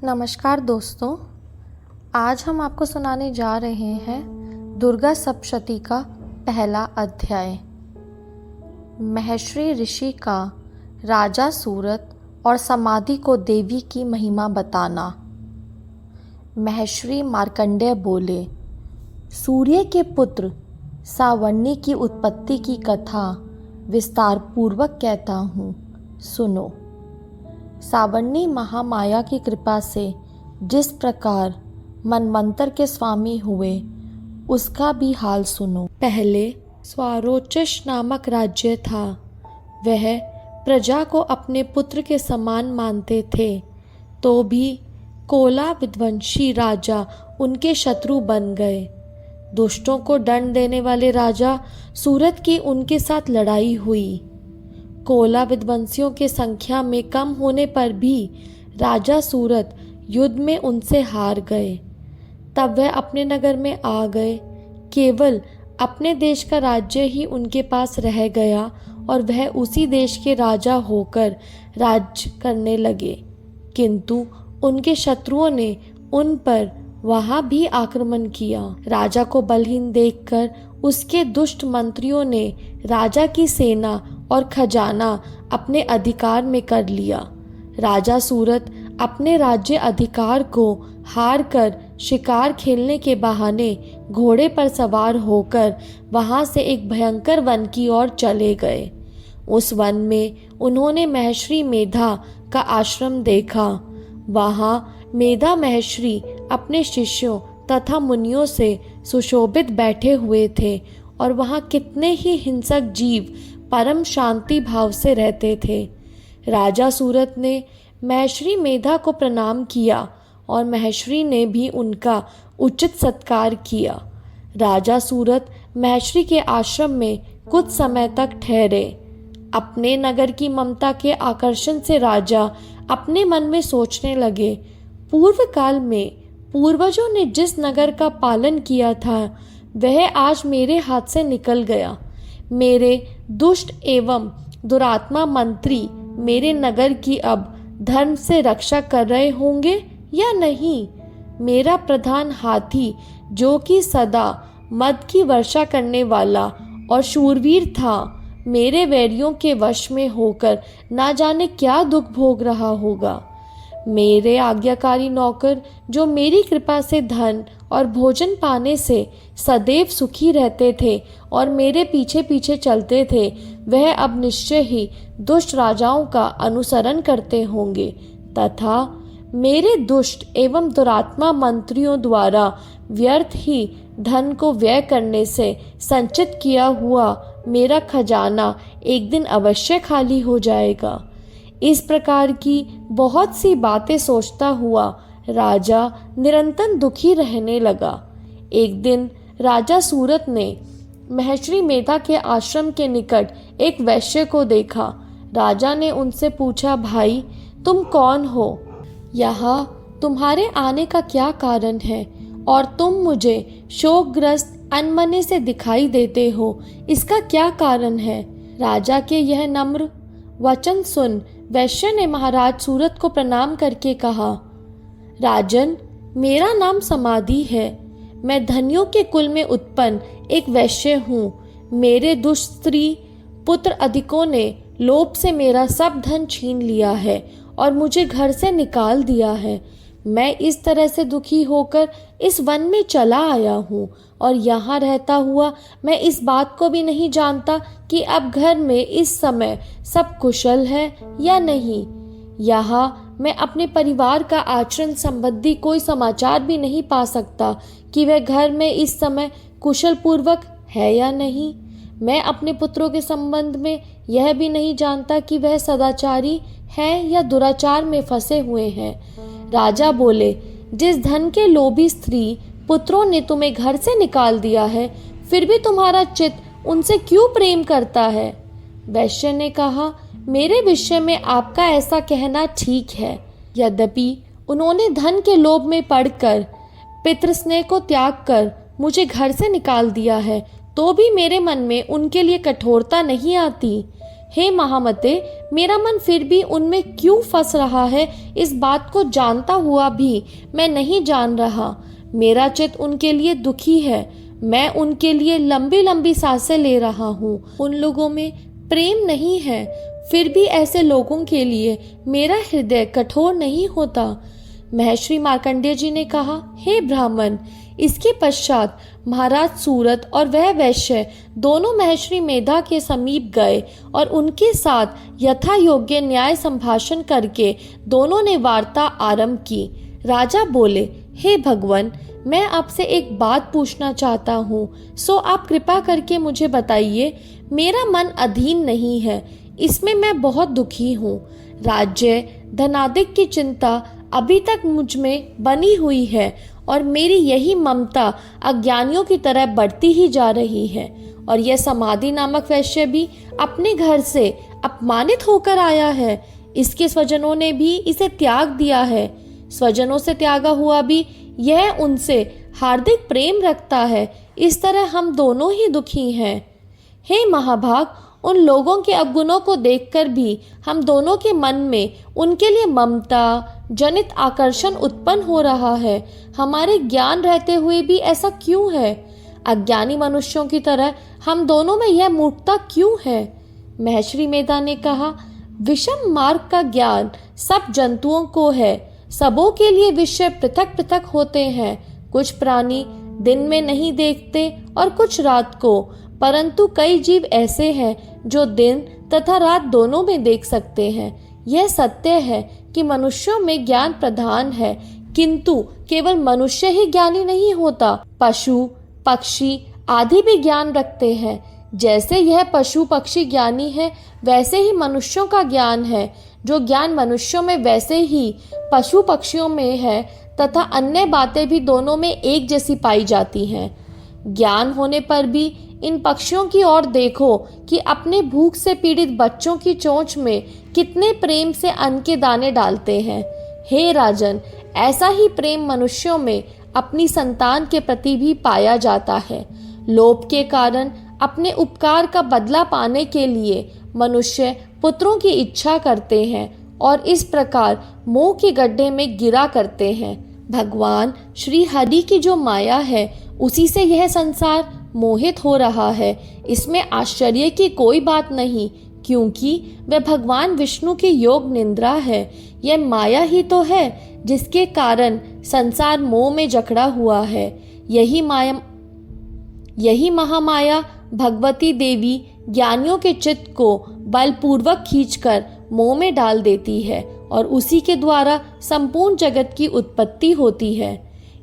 नमस्कार दोस्तों, आज हम आपको सुनाने जा रहे हैं दुर्गा सप्तशती का पहला अध्याय। महर्षि ऋषि का राजा सूरत और समाधि को देवी की महिमा बताना। महर्षि मार्कंडेय बोले, सूर्य के पुत्र सावर्णी की उत्पत्ति की कथा विस्तार पूर्वक कहता हूँ, सुनो। सावर्णी महामाया की कृपा से जिस प्रकार मनवंतर के स्वामी हुए उसका भी हाल सुनो। पहले स्वारोचिष नामक राज्य था। वह प्रजा को अपने पुत्र के समान मानते थे, तो भी कोला विध्वंसी राजा उनके शत्रु बन गए। दुष्टों को दंड देने वाले राजा सूरत की उनके साथ लड़ाई हुई। कोला विध्वंसियों के संख्या में कम होने पर भी राजा सूरत युद्ध में उनसे हार गए। तब वह अपने नगर में आ गए। केवल अपने देश का राज्य ही उनके पास रह गया और वह उसी देश के राजा होकर राज्य करने लगे। किंतु उनके शत्रुओं ने उन पर वहां भी आक्रमण किया। राजा को बलहीन देखकर उसके दुष्ट मंत्रियों ने राजा की सेना और खजाना अपने अधिकार में कर लिया। राजा सूरत अपने राज्य अधिकार को हार कर शिकार खेलने के बहाने घोड़े पर सवार होकर वहां से एक भयंकर वन की ओर चले गए। उस वन में उन्होंने महर्षि मेधा का आश्रम देखा। वहां मेधा महर्षि अपने शिष्यों तथा मुनियों से सुशोभित बैठे हुए थे और वहां कितने ही हिंसक जीव परम शांति भाव से रहते थे। राजा सूरत ने महर्षि मेधा को प्रणाम किया और महर्षि ने भी उनका उचित सत्कार किया। राजा सूरत महर्षि के आश्रम में कुछ समय तक ठहरे। अपने नगर की ममता के आकर्षण से राजा अपने मन में सोचने लगे, पूर्व काल में पूर्वजों ने जिस नगर का पालन किया था वह आज मेरे हाथ से निकल गया। मेरे दुष्ट एवं दुरात्मा मंत्री मेरे नगर की अब धर्म से रक्षा कर रहे होंगे या नहीं। मेरा प्रधान हाथी, जो कि सदा मद की वर्षा करने वाला और शूरवीर था, मेरे वैरियों के वश में होकर ना जाने क्या दुख भोग रहा होगा। मेरे आज्ञाकारी नौकर, जो मेरी कृपा से धन और भोजन पाने से सदैव सुखी रहते थे और मेरे पीछे पीछे चलते थे, वह अब निश्चय ही दुष्ट राजाओं का अनुसरण करते होंगे तथा मेरे दुष्ट एवं दुरात्मा मंत्रियों द्वारा व्यर्थ ही धन को व्यय करने से संचित किया हुआ मेरा खजाना एक दिन अवश्य खाली हो जाएगा। इस प्रकार की बहुत सी बातें सोचता हुआ राजा निरंतर दुखी रहने लगा। एक दिन राजा सूरत ने महर्षि मेधा के आश्रम के निकट एक वैश्य को देखा। राजा ने उनसे पूछा, भाई तुम कौन हो? यहाँ तुम्हारे आने का क्या कारण है और तुम मुझे शोकग्रस्त अनमने से दिखाई देते हो, इसका क्या कारण है? राजा के यह नम्र वचन सुन वैश्य ने महाराज सूरत को प्रणाम करके कहा, राजन, मेरा नाम समाधि है। मैं धनियों के कुल में उत्पन्न एक वैश्य हूँ। मेरे दुष्ट स्त्री पुत्र अधिकों ने लोभ से मेरा सब धन छीन लिया है और मुझे घर से निकाल दिया है। मैं इस तरह से दुखी होकर इस वन में चला आया हूँ और यहाँ रहता हुआ मैं इस बात को भी नहीं जानता कि अब घर में इस समय सब कुशल है या नहीं। यहाँ मैं अपने परिवार का आचरण संबंधी कोई समाचार भी नहीं पा सकता कि वह घर में इस समय कुशल पूर्वक है या नहीं। मैं अपने पुत्रों के संबंध में यह भी नहीं जानता कि वह सदाचारी हैं या दुराचार में फंसे हुए हैं। राजा बोले, जिस धन के लोभी स्त्री पुत्रों ने तुम्हें घर से निकाल दिया है, फिर भी तुम्हारा चित्त उनसे क्यों प्रेम करता है? वैश्य ने कहा, मेरे विषय में आपका ऐसा कहना ठीक है। यद्यपि उन्होंने धन के लोभ में पड़कर पितृस्नेह को त्याग कर मुझे घर से निकाल दिया है, तो भी मेरे मन में उनके लिए कठोरता नहीं आती। हे महामते, मेरा मन फिर भी उनमें क्यों फंस रहा है, इस बात को जानता हुआ भी मैं नहीं जान रहा। मेरा चित्त उनके लिए दुखी है। मैं उनके लिए लंबी लंबी सांसें ले रहा हूँ। उन लोगों में प्रेम नहीं है, फिर भी ऐसे लोगों के लिए मेरा हृदय कठोर नहीं होता। महर्षि मार्कंडेय जी ने कहा, हे ब्राह्मण। इसके पश्चात महाराज सूरत और वह वैश्य दोनों महर्षि मेधा के समीप गए और उनके साथ यथा योग्य न्याय संभाषण करके दोनों ने वार्ता आरंभ की। राजा बोले, हे भगवान, मैं आपसे एक बात पूछना चाहता हूँ, सो आप कृपा करके मुझे बताइए। मेरा मन अधीन नहीं है, इसमें मैं बहुत दुखी हूँ। राज्य धनादिक की चिंता अभी तक मुझ में बनी हुई है और मेरी यही ममता अज्ञानियों की तरह बढ़ती ही जा रही है। और यह समाधि नामक वैश्य भी अपने घर से अपमानित होकर आया है। इसके स्वजनों ने भी इसे त्याग दिया है। स्वजनों से त्यागा हुआ भी यह उनसे हार्दिक प्रेम रखता है। इस तरह हम दोनों ही दुखी हैं। हे महाभाग, उन लोगों के अवगुणों को देखकर भी हम दोनों के मन में उनके लिए ममता जनित आकर्षण उत्पन्न हो रहा है। हमारे ज्ञान रहते हुए भी ऐसा क्यों है? अज्ञानी मनुष्यों की तरह हम दोनों में यह मूर्खता क्यों है? महर्षि मेधा ने कहा, विषम मार्ग का ज्ञान सब जंतुओं को है। सबों के लिए विषय पृथक पृथक होते हैं। कुछ प्राणी दिन में नहीं देखते और कुछ रात को, परंतु कई जीव ऐसे हैं जो दिन तथा रात दोनों में देख सकते हैं। यह सत्य है कि मनुष्यों में ज्ञान प्रधान है, किंतु केवल मनुष्य ही ज्ञानी नहीं होता। पशु पक्षी आदि भी ज्ञान रखते हैं। जैसे यह पशु पक्षी ज्ञानी है, वैसे ही मनुष्यों का ज्ञान है। जो ज्ञान मनुष्यों में वैसे ही पशु पक्षियों में है तथा अन्य बातें भी दोनों में एक जैसी पाई जाती हैं। ज्ञान होने पर भी इन पक्षियों की ओर देखो कि अपने भूख से पीड़ित बच्चों की चोंच में कितने प्रेम से अन्न के दाने डालते हैं। हे राजन, ऐसा ही प्रेम मनुष्यों में अपनी संतान के प्रति भी पाया जाता है। लोभ के कारण अपने उपकार का बदला पाने के लिए मनुष्य पुत्रों की इच्छा करते हैं और इस प्रकार मोह के गड्ढे में गिरा करते हैं। भगवान श्री हरि की जो माया है, उसी से यह संसार मोहित हो रहा है। इसमें आश्चर्य की कोई बात नहीं, क्योंकि वह भगवान विष्णु की योग निद्रा है। यह माया ही तो है जिसके कारण संसार मोह में जकड़ा हुआ है। यही महामाया भगवती देवी ज्ञानियों के चित्त को बलपूर्वक खींचकर मोह में डाल देती है और उसी के द्वारा संपूर्ण जगत की उत्पत्ति होती है।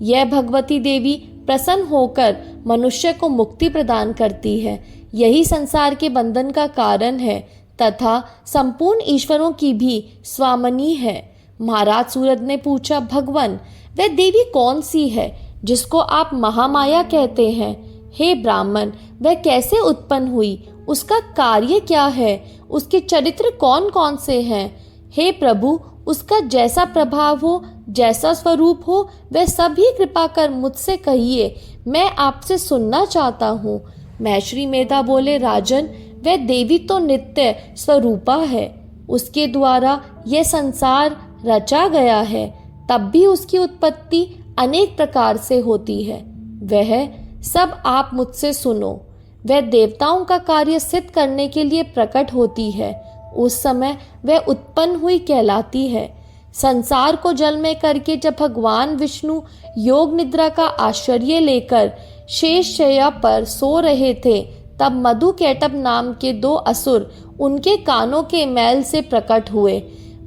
यह भगवती देवी प्रसन्न होकर मनुष्य को मुक्ति प्रदान करती है। यही संसार के बंधन का कारण है तथा संपूर्ण ईश्वरों की भी स्वामिनी है। महाराज सूरत ने पूछा, भगवान, वह देवी कौन सी है जिसको आप महामाया कहते हैं? हे ब्राह्मण, वह कैसे उत्पन्न हुई? उसका कार्य क्या है? उसके चरित्र कौन कौन से हैं? हे प्रभु, उसका जैसा प्रभाव हो, जैसा स्वरूप हो, वह सभी कृपा कर मुझसे कहिए, मैं आपसे सुनना चाहता हूँ। महर्षि मेधा बोले, राजन, वह देवी तो नित्य स्वरूपा है। उसके द्वारा यह संसार रचा गया है, तब भी उसकी उत्पत्ति अनेक प्रकार से होती है। वह सब आप मुझसे सुनो। वह देवताओं का कार्य सिद्ध करने के लिए प्रकट होती है। उस समय वह उत्पन्न हुई कहलाती है। संसार को जल में करके जब भगवान विष्णु योग निद्रा का आश्चर्य लेकर शेष शैया पर सो रहे थे, तब मधु कैटभ नाम के 2 असुर उनके कानों के मैल से प्रकट हुए।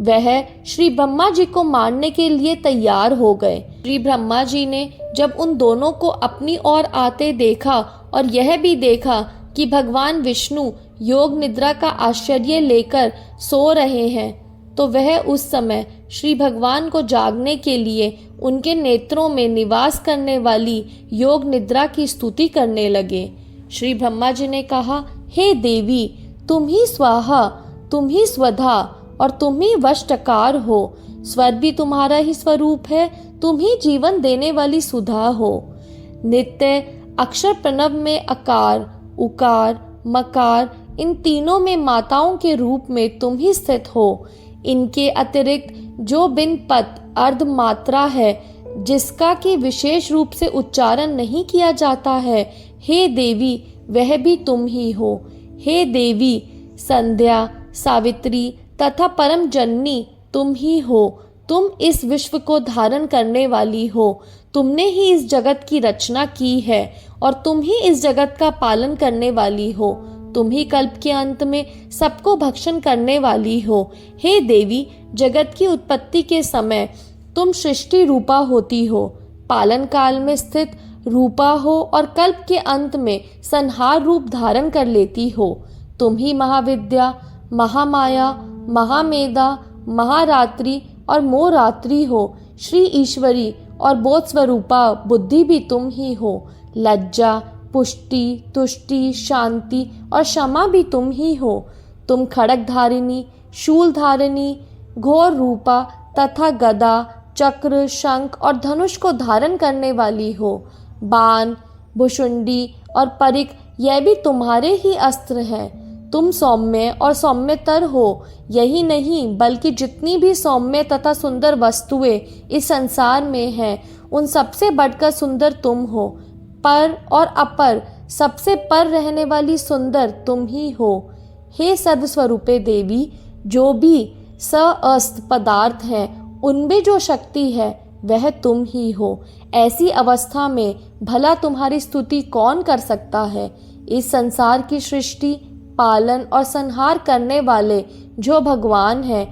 वह श्री ब्रह्मा जी को मारने के लिए तैयार हो गए। श्री ब्रह्मा जी ने जब उन दोनों को अपनी ओर आते देखा और यह भी देखा कि भगवान विष्णु योग निद्रा का आश्चर्य लेकर सो रहे हैं, तो वह उस समय श्री भगवान को जागने के लिए उनके नेत्रों में निवास करने वाली योग निद्रा की स्तुति करने लगे। श्री ब्रह्मा जी ने कहा, हे देवी, तुम ही स्वाहा, तुम ही स्वधा और तुम ही वशटकार हो। स्वर भी तुम्हारा ही स्वरूप है। तुम ही जीवन देने वाली सुधा हो। नित्य अक्षर प्रणव में अकार, उकार, मकार इन तीनों में माताओं के रूप में तुम ही स्थित हो। इनके अतिरिक्त जो बिन पद अर्ध मात्रा है, जिसका कि विशेष रूप से उच्चारण नहीं किया जाता है, हे देवी वह भी तुम ही हो। हे देवी, संध्या, सावित्री तथा परम जननी तुम ही हो। तुम इस विश्व को धारण करने वाली हो। तुमने ही इस जगत की रचना की है और तुम ही इस जगत का पालन करने वाली हो। तुम ही कल्प के अंत में सबको भक्षण करने वाली हो। हे देवी, जगत की उत्पत्ति के समय तुम सृष्टि रूपा होती हो, पालन काल में स्थित रूपा हो और कल्प के अंत में संहार रूप धारण कर लेती हो। तुम ही महाविद्या, महामाया, महामेधा, महारात्रि और मोरात्रि हो। श्री ईश्वरी और बोध स्वरूपा बुद्धि भी तुम ही हो। लज्जा, पुष्टि, तुष्टि, शांति और क्षमा भी तुम ही हो। तुम खड़ग धारिणी, शूल धारिणी, घोर रूपा तथा गदा, चक्र, शंख और धनुष को धारण करने वाली हो। बाण, भुशुंडी और परिक यह भी तुम्हारे ही अस्त्र हैं। तुम सौम्य और सौम्यतर हो। यही नहीं बल्कि जितनी भी सौम्य तथा सुंदर वस्तुएं इस संसार में हैं, उन सबसे बढ़कर सुंदर तुम हो। पर और अपर सबसे पर रहने वाली सुंदर तुम ही हो। हे सर्वस्वरूपे देवी, जो भी सअस्त पदार्थ हैं उनमें जो शक्ति है वह तुम ही हो। ऐसी अवस्था में भला तुम्हारी स्तुति कौन कर सकता है। इस संसार की सृष्टि, पालन और संहार करने वाले जो भगवान हैं,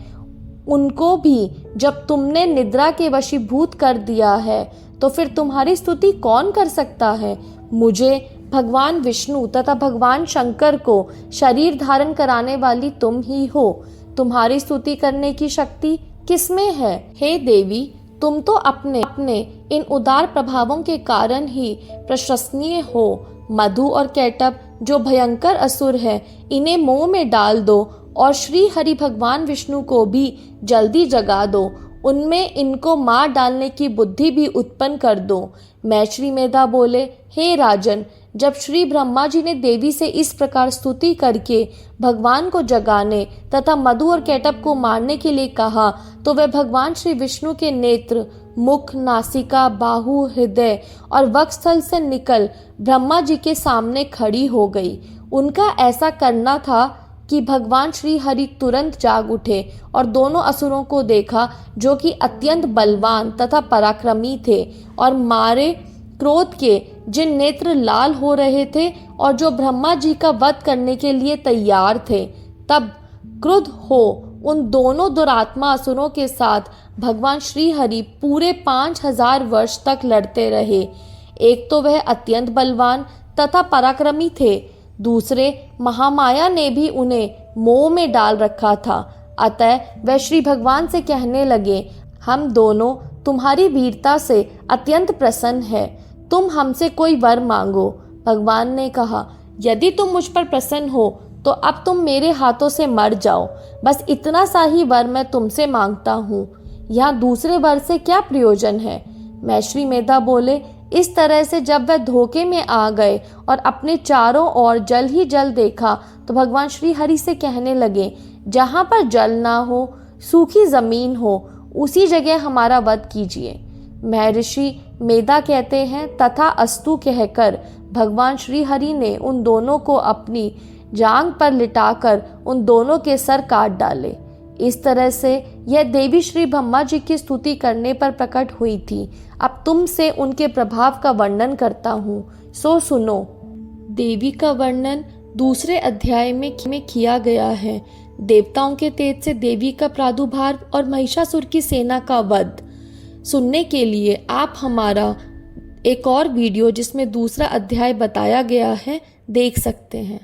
उनको भी जब तुमने निद्रा के वशीभूत कर दिया है तो फिर तुम्हारी स्तुति कौन कर सकता है। मुझे, भगवान विष्णु तथा भगवान शंकर को शरीर धारण कराने वाली तुम ही हो। तुम्हारी स्तुति करने की शक्ति किसमें है। हे देवी, तुम तो अपने इन उदार प्रभावों के कारण ही प्रशंसनीय हो। मधु और कैटभ जो भयंकर असुर है, इन्हें मोह में डाल दो और श्री हरि भगवान विष्णु को भी जल्दी जगा दो। उनमें इनको मार डालने की बुद्धि भी उत्पन्न कर दो। मैत्री मेधा बोले, हे राजन, जब श्री ब्रह्मा जी ने देवी से इस प्रकार स्तुति करके भगवान को जगाने तथा मधु और कैटभ को मारने के लिए कहा, तो वह भगवान श्री विष्णु के नेत्र, मुख, नासिका, बाहु, हृदय और वक्षस्थल से निकल ब्रह्मा जी के सामने खड़ी हो गई। उनका ऐसा करना था कि भगवान श्री हरि तुरंत जाग उठे और दोनों असुरों को देखा, जो कि अत्यंत बलवान तथा पराक्रमी थे और मारे क्रोध के जिन नेत्र लाल हो रहे थे और जो ब्रह्मा जी का वध करने के लिए तैयार थे। तब क्रुद्ध हो उन दोनों दुरात्मा असुरों के साथ भगवान श्री हरि पूरे 5000 वर्ष तक लड़ते रहे। एक तो वह अत्यंत बलवान तथा पराक्रमी थे, दूसरे महामाया ने भी उन्हें मोह में डाल रखा था। अतः वह श्री भगवान से कहने लगे, हम दोनों तुम्हारी वीरता से अत्यंत प्रसन्न है, तुम हमसे कोई वर मांगो। भगवान ने कहा, यदि तुम मुझ पर प्रसन्न हो तो अब तुम मेरे हाथों से मर जाओ। बस इतना सा ही वर मैं तुमसे मांगता हूँ, यहाँ दूसरे वर से क्या प्रयोजन है। मैत्री मेधा बोले, इस तरह से जब वह धोखे में आ गए और अपने चारों ओर जल ही जल देखा, तो भगवान श्री हरि से कहने लगे, जहाँ पर जल ना हो, सूखी जमीन हो, उसी जगह हमारा वध कीजिए। महर्षि मेधा कहते हैं, तथा अस्तु कहकर भगवान श्री हरि ने उन दोनों को अपनी जांघ पर लिटाकर उन दोनों के सर काट डाले। इस तरह से यह देवी श्री ब्रह्मा जी की स्तुति करने पर प्रकट हुई थी। अब तुमसे उनके प्रभाव का वर्णन करता हूँ, सो सुनो। देवी का वर्णन दूसरे अध्याय में किया गया है। देवताओं के तेज से देवी का प्रादुर्भाव और महिषासुर की सेना का वध सुनने के लिए आप हमारा एक और वीडियो जिसमें दूसरा अध्याय बताया गया है देख सकते हैं।